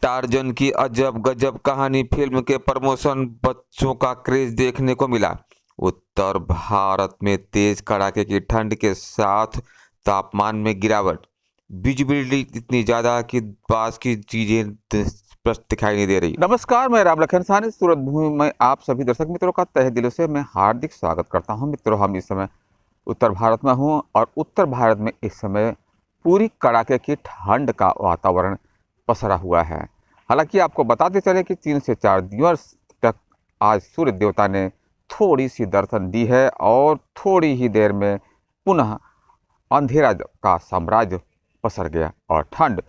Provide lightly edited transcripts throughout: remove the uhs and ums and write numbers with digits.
Torsion की अजब गजब कहानी फिल्म के प्रमोशन बच्चों का क्रेज देखने को मिला। उत्तर भारत में तेज कड़ाके की ठंड के साथ तापमान में गिरावट, विजिबिलिटी इतनी ज्यादा कि पास की चीजें स्पष्ट दिखाई नहीं दे रही। नमस्कार, मैं राम लखन साहनी सूरत भूमि में आप सभी दर्शक मित्रों का तहे दिल से मैं हार्दिक स्वागत करता हूं। मित्रों, हम इस समय उत्तर भारत में हूं और उत्तर भारत में इस समय पूरी कड़ाके की ठंड का वातावरण पसरा हुआ है। हालांकि आपको बताते चले कि 3 से 4 दिवस तक आज सूर्य देवता ने थोड़ी सी दर्शन दी है और थोड़ी ही देर में पुनः अंधेरा का साम्राज्य पसर गया और ठंड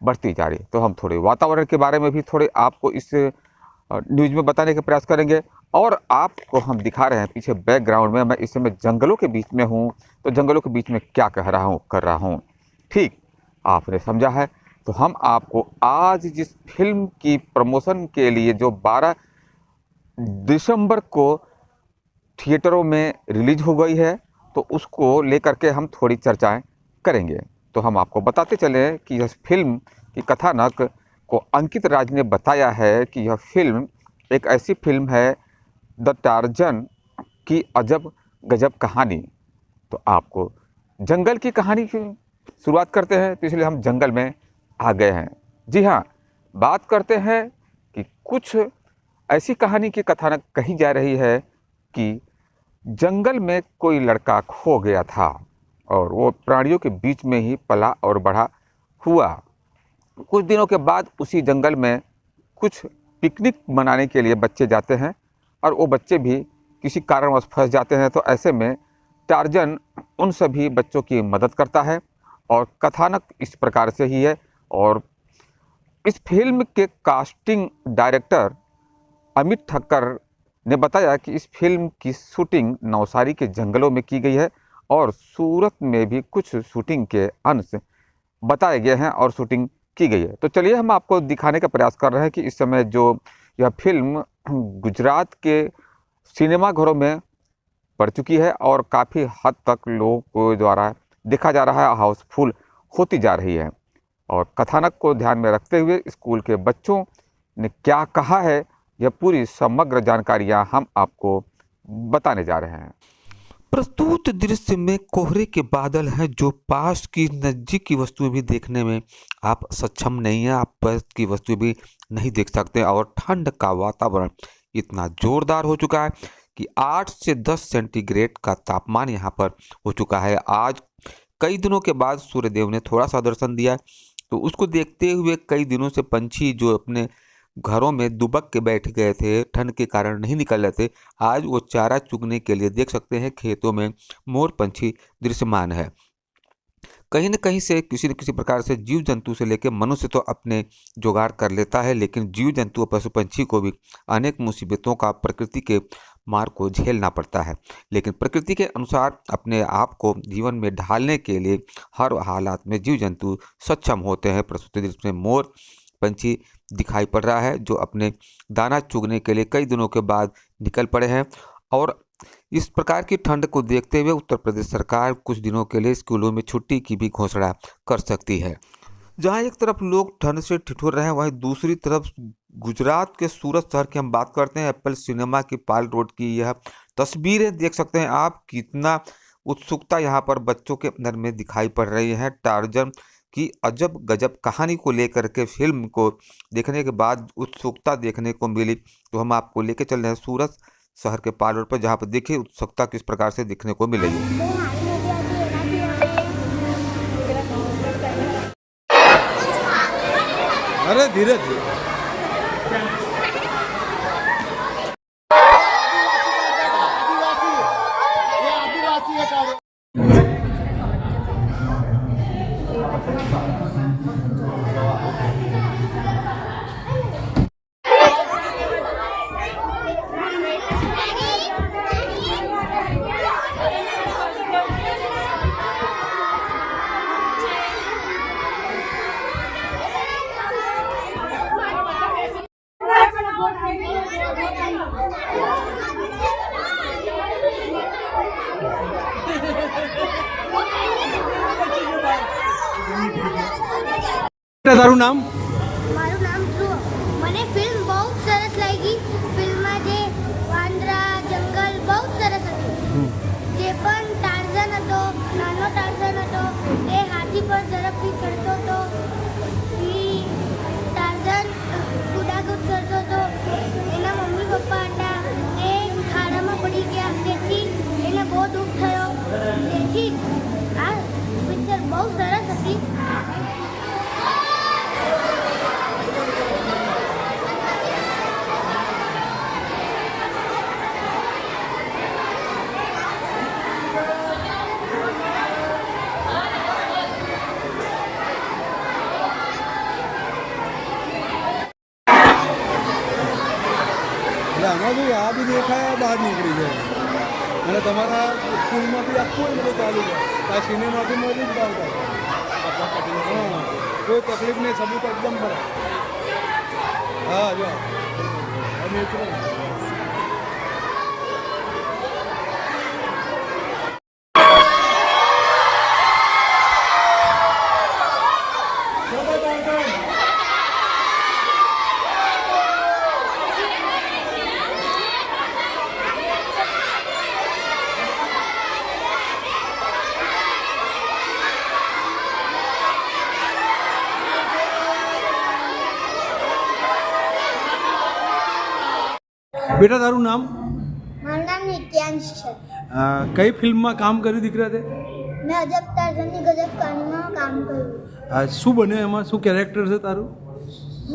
बढ़ती जा रही है। तो हम थोड़े वातावरण के बारे में भी थोड़े आपको इस न्यूज़ में बताने का प्रयास करेंगे और आपको हम दिखा रहे हैं पीछे बैकग्राउंड में। मैं इस समय जंगलों के बीच में हूँ, तो जंगलों के बीच में क्या कर रहा हूँ ठीक आपने समझा है। तो हम आपको आज जिस फिल्म की प्रमोशन के लिए जो 12 दिसंबर को थिएटरों में रिलीज हो गई है, तो उसको लेकर के हम थोड़ी चर्चाएं करेंगे। तो हम आपको बताते चले कि इस फिल्म की कथानक को अंकित राज ने बताया है कि यह फिल्म एक ऐसी फिल्म है, द टार्जन की अजब गजब कहानी। तो आपको जंगल की कहानी की शुरुआत करते हैं, तो इसलिए हम जंगल में आ गए हैं। जी हाँ, बात करते हैं कि कुछ ऐसी कहानी की कथानक कही जा रही है कि जंगल में कोई लड़का खो गया था और वो प्राणियों के बीच में ही पला और बढ़ा हुआ। कुछ दिनों के बाद उसी जंगल में कुछ पिकनिक मनाने के लिए बच्चे जाते हैं और वो बच्चे भी किसी कारणवश फंस जाते हैं। तो ऐसे में टार्जन उन सभी बच्चों की मदद करता है और कथानक इस प्रकार से ही है। और इस फिल्म के कास्टिंग डायरेक्टर अमित ठक्कर ने बताया कि इस फिल्म की शूटिंग नवसारी के जंगलों में की गई है और सूरत में भी कुछ शूटिंग के अंश बताए गए हैं और शूटिंग की गई है। तो चलिए हम आपको दिखाने का प्रयास कर रहे हैं कि इस समय जो यह फिल्म गुजरात के सिनेमाघरों में पड़ चुकी है और काफ़ी हद तक लोगों द्वारा देखा जा रहा है, हाउसफुल होती जा रही है। और कथानक को ध्यान में रखते हुए स्कूल के बच्चों ने क्या कहा है, यह पूरी समग्र जानकारियां हम आपको बताने जा रहे हैं। प्रस्तुत दृश्य में कोहरे के बादल हैं जो पास की नज़दीक की वस्तुएं भी देखने में आप सक्षम नहीं हैं, आप पास की वस्तुएं भी नहीं देख सकते। और ठंड का वातावरण इतना जोरदार हो चुका है कि 8 से 10 सेंटीग्रेड का तापमान यहाँ पर हो चुका है। आज कई दिनों के बाद सूर्यदेव ने थोड़ा सा दर्शन दिया, तो उसको देखते हुए कई दिनों से पंछी जो अपने घरों में दुबक के बैठ गए थे, ठंड के कारण नहीं निकल रहे थे, आज वो चारा चुगने के लिए देख सकते हैं खेतों में मोर पंछी दृश्यमान है। कहीं न कहीं से किसी न किसी प्रकार से जीव जंतु से लेकर मनुष्य तो अपने जुगाड़ कर लेता है, लेकिन जीव जंतु पशु पंछी को भी अनेक मुसीबतों का प्रकृति के मार को झेलना पड़ता है। लेकिन प्रकृति के अनुसार अपने आप को जीवन में ढालने के लिए हर हालात में जीव जंतु सक्षम होते हैं। प्रस्तुत दृश्य में मोर पंछी दिखाई पड़ रहा है जो अपने दाना चुगने के लिए कई दिनों के बाद निकल पड़े हैं। और इस प्रकार की ठंड को देखते हुए उत्तर प्रदेश सरकार कुछ दिनों के लिए स्कूलों में छुट्टी की भी घोषणा कर सकती है। जहां एक तरफ लोग ठंड से ठिठुर रहे हैं, वहीं दूसरी तरफ गुजरात के सूरत शहर की हम बात करते हैं। एप्पल सिनेमा की पाल रोड की यह तस्वीरें देख सकते हैं आप, कितना उत्सुकता यहाँ पर बच्चों के अंदर में दिखाई पड़ रही है। टार्जन की अजब गजब कहानी को लेकर के फिल्म को देखने के बाद उत्सुकता देखने को मिली, तो हम आपको लेके चल रहे हैं सूरत शहर के पाल रोड पर, जहाँ पर देखिए उत्सुकता किस प्रकार से देखने को मिलेगी। अरे धीरे धीरे તારું નામ? મારું નામ ધ્રુવ ટાર્ઝન હતો એ હાથી પર ઝડપથી ચડતો હતો. ટાર્ઝન કુદાકૂદ કરતો હતો. એના મમ્મી પપ્પા હતા એ ખાડામાં પડી ગયા. તેથી એને બહુ દુઃખ થયો. તેથી આ પિક્ચર બહુ સરસ હતી. એટલે આમાં બી આ બી દેખાય બહાર નીકળી જાય અને તમારા સ્કૂલમાંથી આખું એ બધું ચાલુ છે. આ સિનેમાથી મળી જ આવતા હા, કોઈ તકલીફ નહીં, સબૂત એકદમ બરાબર. હા જો નેચરલ. બેટા તારું નામ? મારું નામ નિત્યાંશ છે. કઈ ફિલ્મમાં કામ કર્યું દીકરા તે? મેં અજબ ટાર્ઝનની ગજબ કહાનીમાં કામ કર્યું. શું બન્યું એમાં? શું કેરેક્ટર છે તારું?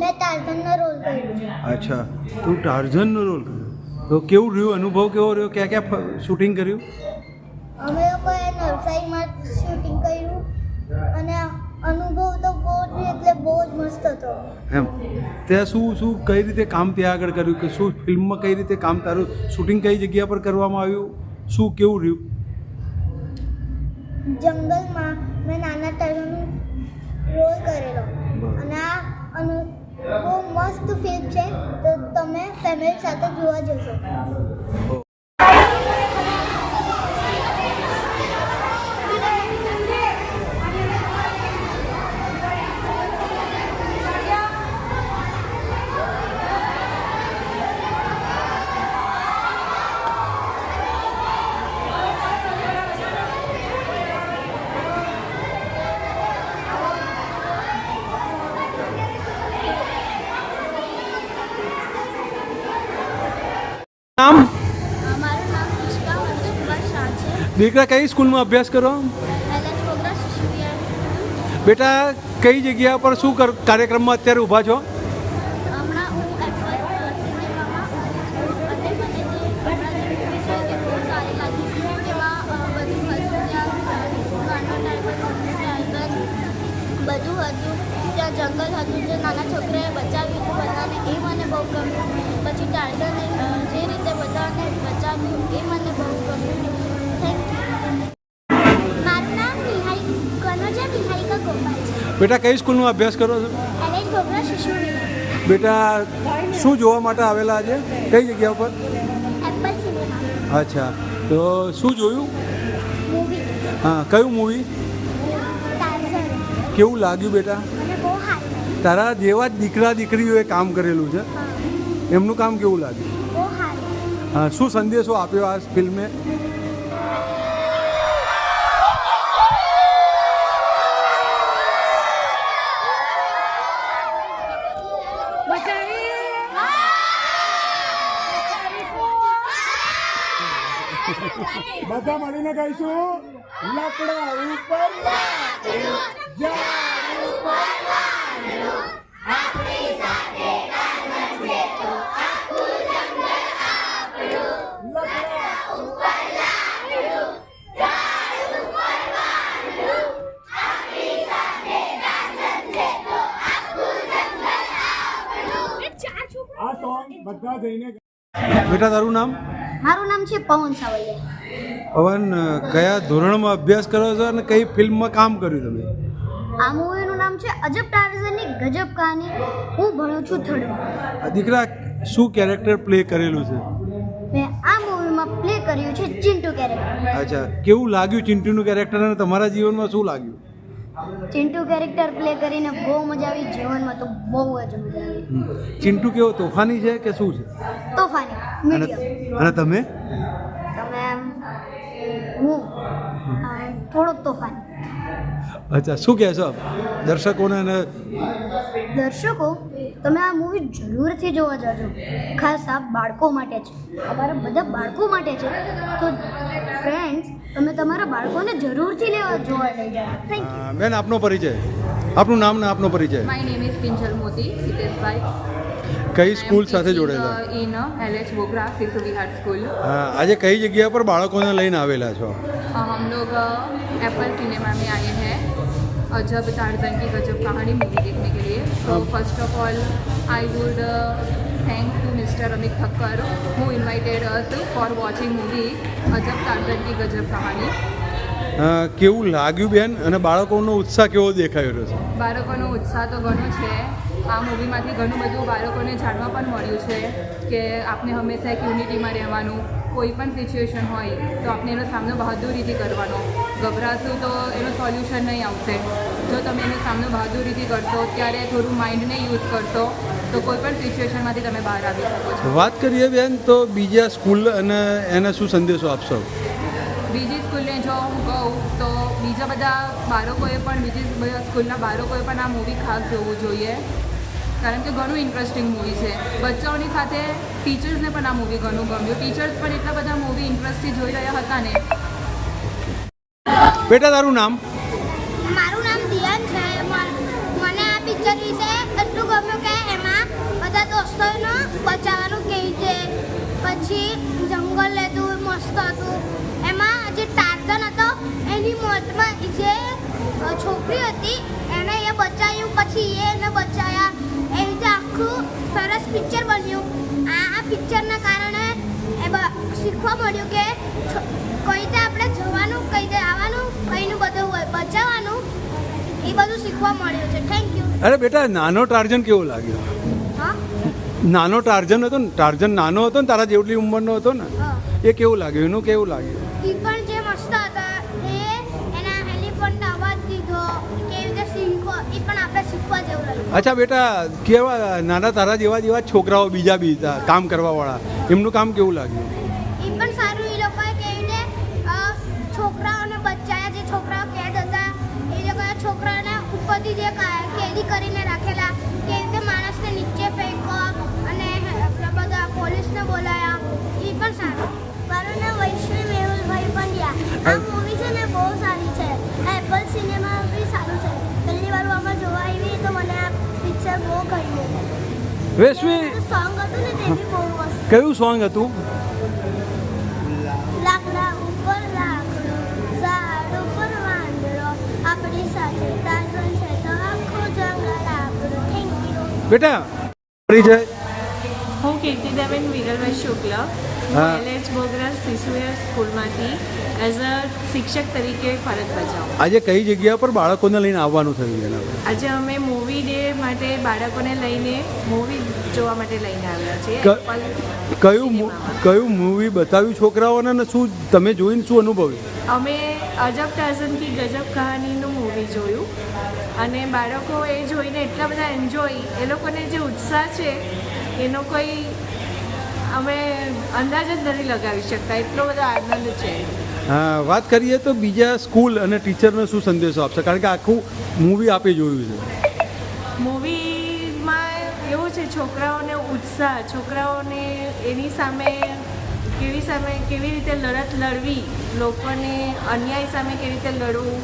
મેં ટાર્ઝનનો રોલ કર્યો. અચ્છા, તું ટાર્ઝનનો રોલ કર્યો. તો કેવું રહ્યું? અનુભવ કેવો રહ્યો? ક્યાં ક્યાં શૂટિંગ કર્યું? અમે લોકોએ નવસારીમાં શૂટિંગ કર્યું અને અનુભવ તો બહુ જ એટલે બહુ જ મસ્ત હતો. એમ ત્યાં શું કઈ રીતે કામ ત્યાં આગળ કર્યું કે શું ફિલ્મમાં કઈ રીતે કામ તારું શૂટિંગ કઈ જગ્યા પર કરવામાં આવ્યું? શું કેવું રહ્યું? જંગલમાં મેં નાના ટાર્ઝનનો રોલ કરેલો અને આ બહુ મસ્ત ફિલ્મ છે. તો તમે ફેમિલી સાથે જોવા જશો. નામ? મારું નામ ઈશકા હર્ષકુમાર શાહ છે. દીકરા કઈ સ્કૂલમાં અભ્યાસ કરો? એલએચ બોગરા શિશુ વિહાર. બેટા કઈ જગ્યા પર શું કાર્યક્રમમાં અત્યારે ઊભા છો? હમણાં હું એપલ સિનેમામાં અને મને જે હમણાં જે મૂવી છે એ બહુ સારી લાગી. જેમાં બધું હતું, ત્યાં નાનો ટાઈગર બધું હતું. ત્યાં જંગલ હતું જે નાના છોકરાએ બચાવ્યું હતું બધાને, એ મને બહુ ગમ્યું. પછી ટાર્ઝને જે રીતે બધાને બચાવ્યું એ મને બહુ ગમ્યું. Thank you. મારું નામ કનોજા નિહારિકા ગોપાલ છે. બેટા કઈ સ્કૂલમાં અભ્યાસ કરો છો? એલએચ બોગરા શિશુ વિહાર. બેટા શું જોવા માટે આવેલા આજે? કઈ જગ્યા પર? એપલ સિનેમા અચ્છા, તો શું જોયું? મૂવી હા, કયું મૂવી? ટાર્ઝન. કેવું લાગ્યું બેટા? મને બહુ સારું લાગ્યું. તારા જેવા જ દીકરા દીકરીઓએ કામ કરેલું છે, હા, એમનું કામ કેવું લાગ્યું? બહુ સારું. હા, શું સંદેશો આપ્યો આ ફિલ્મે? બધા મળીને ગાઈશું. લાકડા ઉપર લાકડું, ઝાડ ઉપર લાકડું, આપણી સાથે ટાર્ઝન છે તો આખું જંગલ આપણું. લાકડા ઉપર લાકડું, ઝાડ ઉપર લાકડું, આપણી સાથે ટાર્ઝન છે તો આખું જંગલ આપણું. આ સોંગ બધા જઈને. બેટા તારું નામ? મારું નામ છે પવન સાવલિયા. પવન, કયા ધોરણમાં અભ્યાસ કરો છો અને કઈ ફિલ્મમાં કામ કર્યું તમે? આ મૂવીનું નામ છે અજબ ટાર્ઝનની ગજબ કહાની. હું ભણું છું થર્ડમાં. દીકરા શું કેરેક્ટર પ્લે કરેલું છે? મેં આ મૂવીમાં પ્લે કર્યું છે ચિન્ટુ કેરેક્ટર. અચ્છા, કેવું લાગ્યું ચિંટુનું કેરેક્ટર અને તમારા જીવનમાં શું લાગ્યું? ચિન્ટુ કેરેક્ટર પ્લે કરીને બહુ મજા આવી. જીવનમાં તો બહુ જ મજા આવી. ચિંટુ કેવો તોફાની છે કે શું છે? તોફાની મીડિયમ. અને તમે? તમે હું થોડોક તોફાન. અચ્છા, શું કહેશો દર્શકોને? અને દર્શકો, તમે આ મૂવી જરૂરથી જોવા જજો. ખાસ આ બાળકો માટે છે, અમારા બધા બાળકો માટે છે. તો ફ્રેન્ડ્સ, તમે તમારા બાળકોને જરૂરથી જોવા લઈ જાઓ. Thank you. બેન, આપનો પરિચય, આપનું નામ ને આપનો પરિચય. My name is Kinjal Moti Hiteshbhai. કઈ સ્કૂલ સાથે જોડેલા? In LH Bogra Sisu Vihar School. આજે કઈ જગ્યા પર બાળકોને લઈને આવેલા છો? हम लोग एप्पल सिनेमा में आए हैं अजब टार्जन की गजब कहानी मूवी देखने के लिए. So first of all I would thank to Mr. Amit Thakkar who invited us for watching movie अजब टार्जन की गजब कहानी. કેવું લાગ્યું બેન, અને બાળકોનો ઉત્સાહ કેવો દેખાઈ રહ્યો છે? બાળકોનો ઉત્સાહ તો ઘણો છે. આ મૂવીમાંથી ઘણું બધું બાળકોને જાણવા પણ મળ્યું છે કે આપણે હંમેશા એક યુનિટીમાં રહેવાનું. કોઈ પણ સિચ્યુએશન હોય તો આપણે એનો સામનો બહાદુરીથી કરવાનો. ગભરાશું તો એનો સોલ્યુશન નહીં આવશે. જો તમે એનો સામનો બહાદુરીથી કરશો, ત્યારે થોડું માઇન્ડને યુઝ કરશો, તો કોઈ પણ સિચ્યુએશનમાંથી તમે બહાર આવી શકો છો. વાત કરીએ બેન, તો બીજા સ્કૂલ અને એને શું સંદેશો આપશો? બીજી સ્કૂલને જો હું કહું તો બીજા બધા બાળકોએ પણ બીજી સ્કૂલના બાળકોએ પણ આ મૂવી ખાસ જોવું જોઈએ, કારણ કે ઘણું ઇન્ટરેસ્ટિંગ મૂવી છે. બચ્ચાઓની સાથે ટીચર્સને પણ આ મૂવી ઘણું ગમ્યું. ટીચર્સ પણ એટલા બધા મૂવી ઇન્ટરેસ્ટથી જોઈ રહ્યા હતા ને. બેટા, તારું નામ? મારું નામ દિયાન છે. મને આ પિક્ચર વિશે એટલું ગમ્યું કે એમાં બધા દોસ્તોનો બચાવવાનું કેવી છે, પછી જંગલ હતું, મસ્ત હતું. એમાં જે ટાર્ઝન હતો એની મોતમાં જે છોકરી હતી એને એ બચાવ્યું, પછી એને બચાવ્યા. એ રીતે આખું સરસ પિક્ચર બન્યું. આ પિક્ચરના કારણે શીખવા મળ્યું કે કઈ રીતે આપણે જવાનું, કઈ રીતે આવવાનું, કઈનું બધું બચાવવાનું, એ બધું શીખવા મળ્યું છે. Thank you. અરે બેટા, નાનો ટાર્જન કેવો લાગ્યો? હા, નાનો ટાર્જન હતો ને, ટાર્જન નાનો હતો ને, તારા જેટલી ઉંમરનો હતો ને, હા. એ કેવું લાગ્યું? એનું કેવું લાગ્યું? એ પણ જે મસ્ત હતા એ એના એલિફન્ટ અવાજ દીધો, કેવી રીતે શીખો, એ પણ આપણે શીખવા જેવું લાગ્યું. અચ્છા બેટા, કેવા નાના તારા જેવા છોકરાઓ બીજા બી હતા કામ કરવાવાળા, એમનું કામ કેવું લાગ્યું? એ પણ સારું. એ લોકોએ કેવી રીતે છોકરાઓને બચાયા, જે છોકરાઓ કેદ હતા એ લોકોએ છોકરાઓને ઉપરથી જે કેદી કરીને રાખેલા, કેવી રીતે માણસને નીચે ફેંકો અને બધા પોલીસને બોલાયા, એ પણ સારું. મારું નામ વૈશ્વી મેહુલભાઈ પંડ્યા. આ મૂવી છે ને બહુ સારી છે. એપલ સિનેમા બી સારું છે. પહેલી વાર આમાં જોવા આવી તો મને આ પિક્ચર બહુ ગમ્યું. વેશ્વી, સોંગ હતું ને તે બી બહુ મસ્ત. કયું સોંગ હતું? લાકડા ઉપર લાકડો, ઝાડ ઉપર વાંદરો, આપણી સાથે ટાર્ઝન છે તો આખું જંગલ આપણું. Thank you. બેટા, પરિચય? હું કીર્તિદાબેન વિરલભાઈ શુક્લ. હા. હું LH બોગરા શિશુ વિહાર સ્કૂલમાંથી એઝ અ શિક્ષક તરીકે ફરજ બજાવું. આજે કઈ જગ્યા પર બાળકોને લઈને આવવાનું થયું છે? આજે અમે મૂવી ડે માટે બાળકોને લઈને મૂવી જોવા માટે લઈને આવ્યા છીએ. ક- એપલ કયું સિનેમામાં. કયું મૂવી બતાવ્યું છોકરાઓને, અને શું તમે જોઈને શું અનુભવ્યું? અમે અજબ ટાર્ઝન કી ગજબ કહાનીનું મૂવી જોયું, અને બાળકો એ જોઈને એટલા બધા એન્જોય, એ લોકોને જે ઉત્સાહ છે એનો કોઈ અમે અંદાજ જ નથી લગાવી શકતા, એટલો બધો આનંદ છે. હા, વાત કરીએ તો બીજા સ્કૂલ અને ટીચરને શું સંદેશો આપશે? કારણ કે આખું મૂવી આપે જોયું છે. મૂવીમાં એવું છે, છોકરાઓને ઉત્સાહ, છોકરાઓને એની સામે કેવી રીતે લડત લડવી, લોકોને અન્યાય સામે કેવી રીતે લડવું,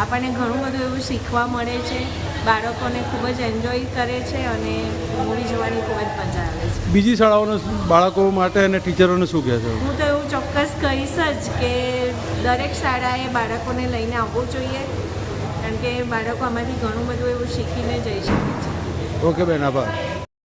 આપણને ઘણું બધું એવું શીખવા મળે છે. બાળકોને ખૂબ જ એન્જોય કરે છે અને મૂવી જોવાની ખૂબ જ મજા આવે છે. બીજી શાળાઓના બાળકો માટે અને ટીચરોને શું કહેશો? હું તો એવું ચોક્કસ કહીશ જ કે દરેક શાળાએ બાળકોને લઈને આવવું જોઈએ, કારણ કે બાળકો આમાંથી ઘણું બધું એવું શીખીને જઈ શકે છે. ઓકે બેન, આભાર.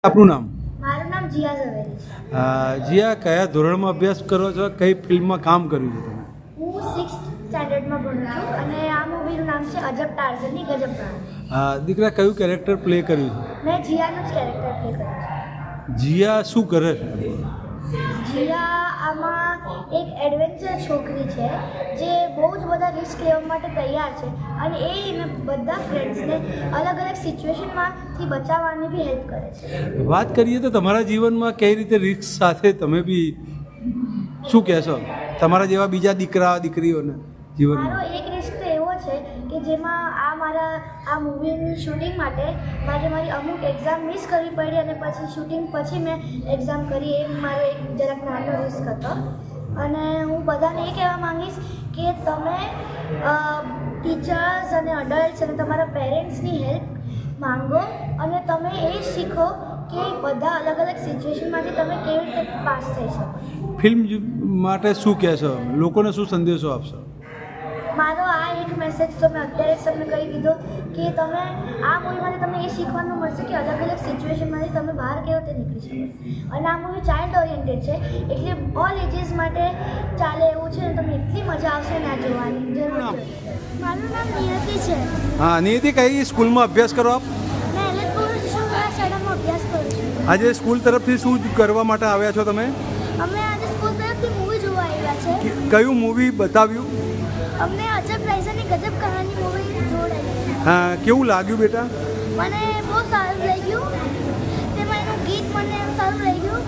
આપનું નામ? મારું નામ જીયા ઝવેરી છે. જીયા, કયા ધોરણમાં અભ્યાસ કરો છો? કઈ ફિલ્મમાં કામ કર્યું છે તમે? હું 6th સ્ટાન્ડર્ડમાં ભણું છું અને આ મૂવીનું નામ છે અજબ ટાર્ઝનની ગજબ કહાની. દીકરા, કયું કેરેક્ટર પ્લે કર્યું છે? મેં જીયાનું જ કેરેક્ટર પ્લે કર્યું છે. જીયા શું કરે છે? જીયા આમાં એક એડવેન્ચર છોકરી છે જે બહુ જ બધા રિસ્ક લેવા માટે તૈયાર છે અને એ એને બધા ફ્રેન્ડ્સને અલગ અલગ સિચ્યુએશનમાંથી બચાવવાની બી હેલ્પ કરે છે. વાત કરીએ તો તમારા જીવનમાં કઈ રીતે રિસ્ક સાથે તમે બી શું કહેશો તમારા જેવા બીજા દીકરા દીકરીઓને? જીવનમાં? મારો એક રિશ્તો એવો છે કે જેમાં આ મૂવીની શૂટિંગ માટે મારી અમુક એક્ઝામ મિસ કરવી પડી અને પછી શૂટિંગ પછી મેં એક્ઝામ કરી. એ મારો એક જરાક નાનો રિસ્ક હતો. અને હું બધાને એ કહેવા માંગીશ કે તમે ટીચર્સ અને અડલ્ટ્સ અને તમારા પેરેન્ટ્સની હેલ્પ માંગો અને તમે એ શીખો કે બધા અલગ અલગ સિચ્યુએશનમાંથી તમે કેવી રીતે પાસ થઈ શકો. ફિલ્મ માટે શું કહેશો? લોકોને શું સંદેશો આપશો? મારો આ એક મેસેજ તો મેં અત્યારે જ તમને કહી દીધો કે તમે આ મૂવીમાંથી તમને એ શીખવાનું મળશે કે અલગ અલગ સિચ્યુએશનમાંથી તમે બહાર કેવી રીતે નીકળી શકો. અને આ મૂવી ચાઇલ્ડ ઓરિએન્ટેડ છે એટલે ઓલ એજીસ માટે ચાલે એવું છે. અને તમને એટલી મજા આવશે ને આ જોવાની જરૂર છે. મારું નામ નિયતિ છે. હા, નિયતિ, કઈ સ્કૂલમાં અભ્યાસ કરો આપ? મેં એલએચપુર શાળામાં અભ્યાસ કરું છું. આજે સ્કૂલ તરફથી શું કરવા માટે આવ્યા છો તમે? અમે આજે સ્કૂલ તરફથી મૂવી જોવા આવ્યા છે. કયું મૂવી બતાવ્યું? અમને અજબ રાઇઝાની ગજબ કહાની મૂવી જોડાઈ. હા, કેવું લાગ્યું બેટા? મને બહુ સારું લાગ્યું. તેમાં એનું ગીત મને સારું લાગ્યું.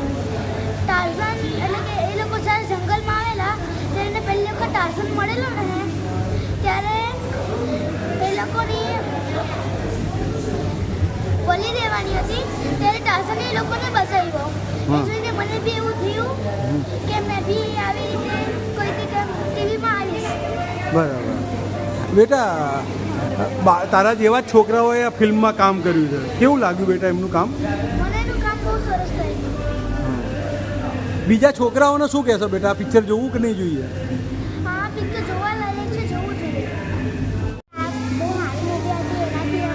ટાર્ઝન એટલે કે એ લોકો જ્યારે જંગલમાં આવેલા ત્યારે એને પહેલી વખત ટાર્ઝન મળેલો ને ત્યારે એ લોકોની બલી દેવાની હતી ત્યારે ટાર્ઝને એ લોકોને બચાવ્યો. એ જોઈને મને બી એવું થયું કે મેં બી આવી રીતે કોઈ ટીવીમાં આવીશ. બરાબર. બેટા, તારા જેવા જ છોકરાઓએ આ ફિલ્મમાં કામ કર્યું છે. કેવું લાગ્યું બેટા એમનું કામ? મને એનું કામ બહુ સરસ લાગ્યું. બીજા છોકરાઓને શું કહેશો બેટા? આ પિક્ચર જોવું કે નહીં જોઈએ? હા, પિક્ચર જોવા લાયક છે, જોવું જોઈએ. આ બહુ સારી મૂવી હતી એનાથી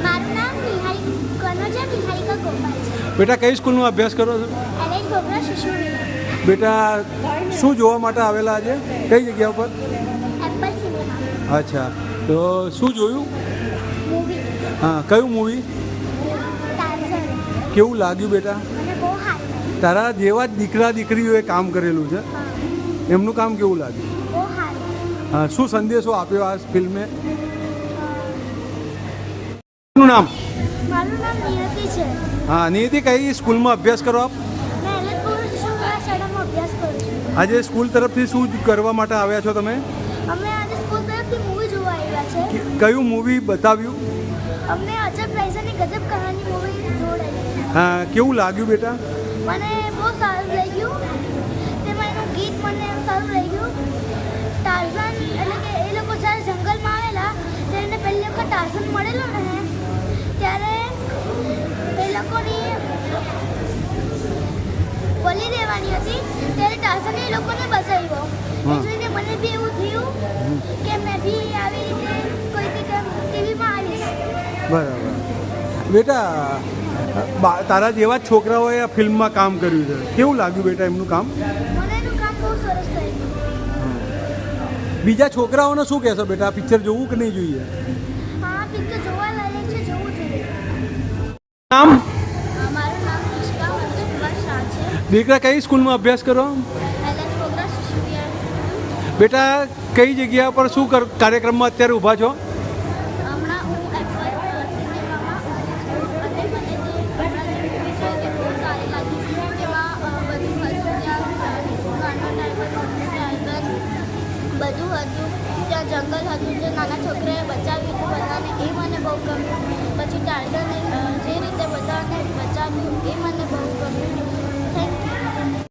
મારું નામ નિહારી કનોજા નિહારિકા ગોપાલ છે. બેટા, કઈ સ્કૂલમાં અભ્યાસ કરો છો? એલએચ ગોબરા શિશુ વિહાર. બેટા, શું જોવા માટે આવેલા આજે? કઈ જગ્યા ઉપર? એપલ સિનેમા અચ્છા, તો શું જોયું? મૂવી હા, કયું મૂવી? ટાર્ઝન. કેવું લાગ્યું બેટા? મને બહુ સારું લાગ્યું. તારા જેવા જ દીકરા દીકરીઓએ કામ કરેલું છે. હા, એમનું કામ કેવું લાગ્યું? બહુ સારું. હા, શું સંદેશો આપ્યો આ ફિલ્મે? નું નામ? મારું નામ નિયતિ છે. હા, નિયતિ, કઈ સ્કૂલમાં અભ્યાસ કરો આપ? મેં એલએચપુર શાળામાં અભ્યાસ કરું છું. આજે સ્કૂલ તરફથી શું કરવા માટે આવ્યા છો તમે? અમે આજે સ્કૂલ તરફથી મૂવી જોવા આવ્યા છે. કયું મૂવી બતાવ્યું? અમને અજબ રાઇઝાની ગજબ કહાની મૂવી જોડાઈ. હા, કેવું લાગ્યું બેટા? મને બહુ સારું લાગ્યું. તેમાં એનું ગીત મને સારું લાગ્યું. ટાર્ઝન એટલે કે એ લોકો જ્યારે જંગલમાં આવેલા ત્યારે એને પહેલી વખત ટાર્ઝન મળેલો ને ત્યારે એ લોકોની બલી દેવાની હતી ત્યારે ટાર્ઝને એ લોકોને બચાવ્યો. એ જોઈને મને બી એવું થયું કે મેં બી આવી રીતે કોઈ ટીવીમાં આવીશ. બરાબર. બેટા, તારા જેવા જ છોકરાઓએ આ ફિલ્મમાં કામ કર્યું છે. કેવું લાગ્યું બેટા એમનું કામ? મને એનું કામ બહુ સરસ લાગ્યું. બીજા છોકરાઓને શું કહેશો બેટા? આ પિક્ચર જોવું કે નહીં જોઈએ? હા, પિક્ચર જોવા લાયક છે, જોવું જોઈએ. નામ? મારું નામ રિશ્કા હર્ષકુમાર શાહ છે. દીકરા, કઈ સ્કૂલમાં અભ્યાસ કરો? એલએચ ગોબરા શિશુ વિહાર. બેટા, કઈ જગ્યા પર શું કાર્યક્રમમાં અત્યારે ઊભા છો? હમણાં હું એપલ સિનેમામાં ઊભી છું અને મને જે હમણાં જે મૂવી જોઈ તે બહુ સારી લાગી. તેમાં બધું હતું. ત્યાં ગાંડો ટાઈપર બધું હતું. ત્યાં જંગલ હતું જે નાના છોકરાએ બચાવ્યું હતું બધાને, એ મને બહુ ગમ્યું. પછી ટાર્ઝન